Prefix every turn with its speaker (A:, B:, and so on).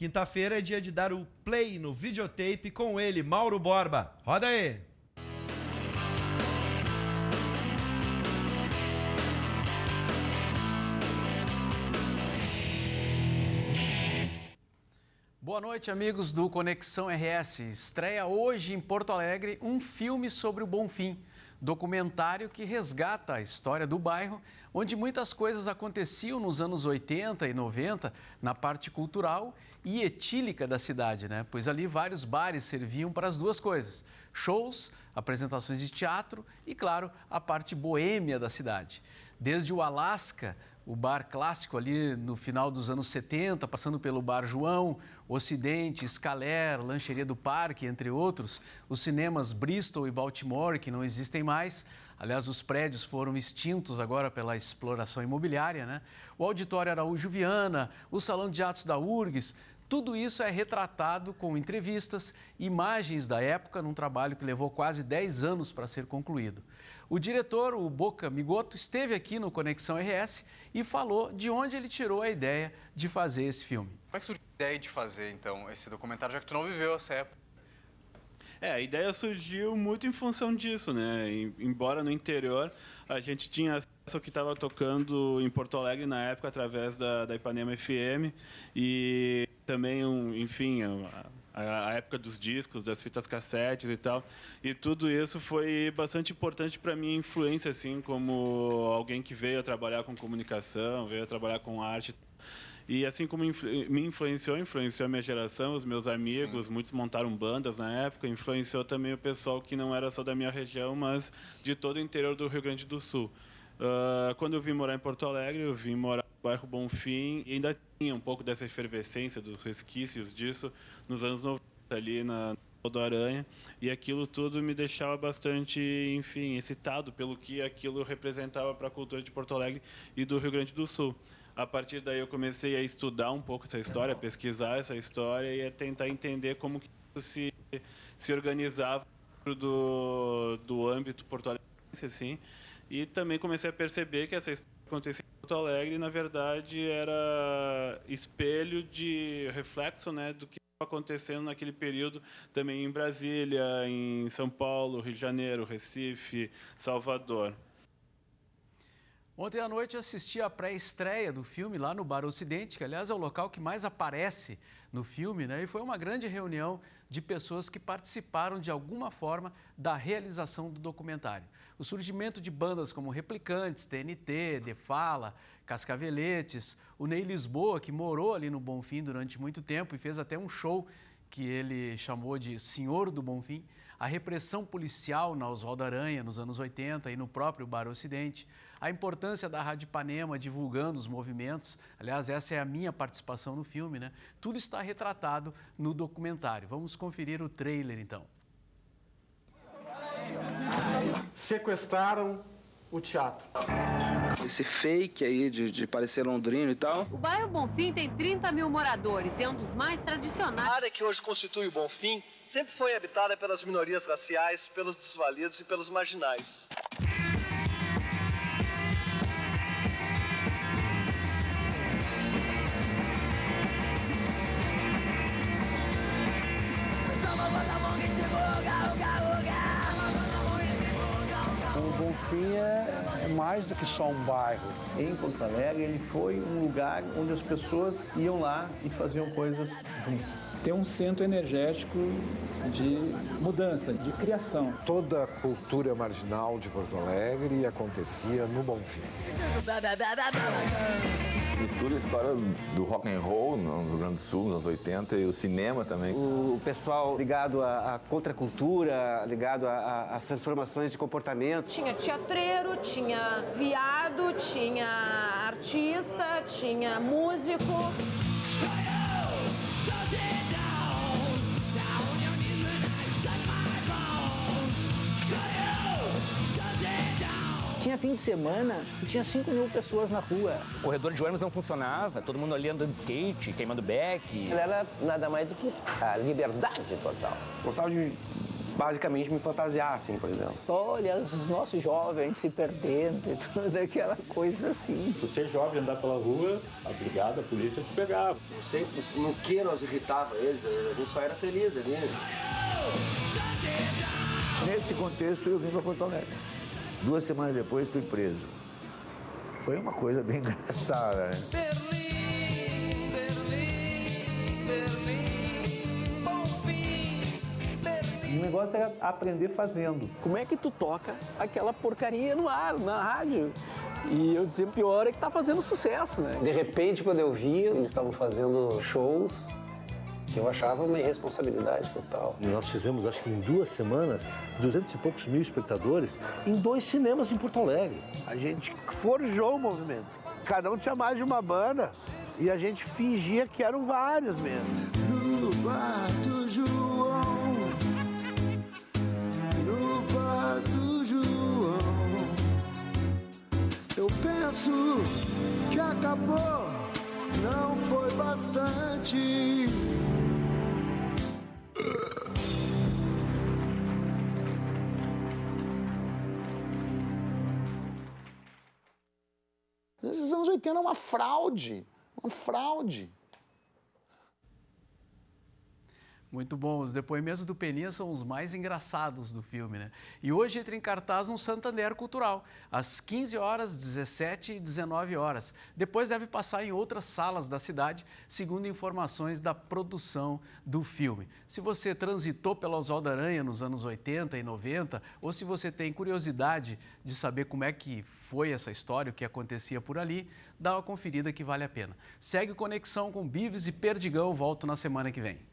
A: Quinta-feira é dia de dar o play no videotape com ele, Mauro Borba. Roda aí!
B: Boa noite, amigos do Conexão RS. Estreia hoje em Porto Alegre um filme sobre o Bonfim, documentário que resgata a história do bairro, onde muitas coisas aconteciam nos anos 80 e 90, na parte cultural e etílica da cidade, né? Pois ali vários bares serviam para as duas coisas: shows, apresentações de teatro e, claro, a parte boêmia da cidade. Desde o Alasca, o bar clássico ali no final dos anos 70, passando pelo Bar João, Ocidente, Scaler, Lancheria do Parque, entre outros, os cinemas Bristol e Baltimore, que não existem mais. Aliás, os prédios foram extintos agora pela exploração imobiliária, né? O Auditório Araújo Viana, o Salão de Atos da URGS, tudo isso é retratado com entrevistas, imagens da época, num trabalho que levou quase 10 anos para ser concluído. O diretor, o Boca Migoto, esteve aqui no Conexão RS e falou de onde ele tirou a ideia de fazer esse filme.
C: Como é que surgiu a ideia de fazer, então, esse documentário, já que tu não viveu essa época?
D: A ideia surgiu muito em função disso, né? Embora no interior a gente tinha acesso ao que estava tocando em Porto Alegre na época através da Ipanema FM e também, enfim, a época dos discos, das fitas cassetes e tal. E tudo isso foi bastante importante para minha influência, assim, como alguém que veio a trabalhar com comunicação, veio a trabalhar com arte. E assim como me influenciou a minha geração, os meus amigos, Sim. Muitos montaram bandas na época, influenciou também o pessoal que não era só da minha região, mas de todo o interior do Rio Grande do Sul. Quando eu vim morar em Porto Alegre, eu vim morar no bairro Bonfim, e ainda tinha um pouco dessa efervescência, dos resquícios disso, nos anos 90, ali na do Aranha, e aquilo tudo me deixava bastante, enfim, excitado pelo que aquilo representava para a cultura de Porto Alegre e do Rio Grande do Sul. A partir daí eu comecei a estudar um pouco essa história, a pesquisar essa história e a tentar entender como que isso se organizava do âmbito porto-alegrense, assim. E também comecei a perceber que essa história acontecia em Porto Alegre, na verdade, era espelho de reflexo, né, do que estava acontecendo naquele período também em Brasília, em São Paulo, Rio de Janeiro, Recife, Salvador.
B: Ontem à noite eu assisti a pré-estreia do filme lá no Bar Ocidente, que aliás é o local que mais aparece no filme, né? E foi uma grande reunião de pessoas que participaram de alguma forma da realização do documentário. O surgimento de bandas como Replicantes, TNT, De Fala, Cascaveletes, o Ney Lisboa, que morou ali no Bonfim durante muito tempo e fez até um show que ele chamou de Senhor do Bonfim, a repressão policial na Oswaldo Aranha nos anos 80 e no próprio Bar Ocidente, a importância da Rádio Ipanema divulgando os movimentos, aliás, essa é a minha participação no filme, né? Tudo está retratado no documentário. Vamos conferir o trailer, então.
E: Sequestraram o teatro.
F: Esse fake aí de parecer londrino e tal.
G: O bairro Bonfim tem 30 mil moradores e é um dos mais tradicionais.
H: A área que hoje constitui o Bonfim sempre foi habitada pelas minorias raciais, pelos desvalidos e pelos marginais.
I: O Bonfim é mais do que só um bairro.
J: Em Porto Alegre, ele foi um lugar onde as pessoas iam lá e faziam coisas juntas. Tem um centro energético de mudança, de criação.
K: Toda a cultura marginal de Porto Alegre acontecia no Bonfim.
L: Mistura a história do rock and roll no Rio Grande do Sul, nos anos 80, e o cinema também.
M: O pessoal ligado à contracultura, ligado às transformações de comportamento.
N: Tinha teatreiro, tinha viado, tinha artista, tinha músico.
O: Tinha fim de semana e tinha 5 mil pessoas na rua.
P: O corredor de ônibus não funcionava, todo mundo ali andando de skate, queimando beck.
Q: Ela era nada mais do que a liberdade total.
R: Gostava de
E: basicamente me fantasiar, assim, por exemplo.
O: Olha, os nossos jovens se perdendo e toda aquela coisa assim.
Q: Se você é jovem andar pela rua, a brigada, a polícia te pegava.
E: Não sei no que nós irritava eles, a gente só era feliz ali.
R: Nesse contexto, eu vim para Porto Alegre. 2 semanas depois, fui preso. Foi uma coisa bem engraçada, né?
J: O negócio é aprender fazendo.
O: Como é que tu toca aquela porcaria no ar, na rádio? E eu dizia, pior é que tá fazendo sucesso, né?
E: De repente, quando eu vi, eles estavam fazendo shows, eu achava uma irresponsabilidade total.
S: Nós fizemos, acho que em 2 semanas, 200 e poucos mil espectadores em 2 cinemas em Porto Alegre.
I: A gente forjou o movimento. Cada um tinha mais de uma banda e a gente fingia que eram vários mesmo.
R: No bar do João, no bar do João, eu penso que acabou, não foi bastante.
K: Nesses anos 80 é uma fraude.
B: Muito bom, os depoimentos do Peninha são os mais engraçados do filme, né? E hoje entra em cartaz um Santander Cultural, às 15 horas, 17 e 19 horas. Depois deve passar em outras salas da cidade, segundo informações da produção do filme. Se você transitou pela Oswaldo Aranha nos anos 80 e 90, ou se você tem curiosidade de saber como é que foi essa história, o que acontecia por ali, dá uma conferida que vale a pena. Segue o Conexão com Bives e Perdigão, volto na semana que vem.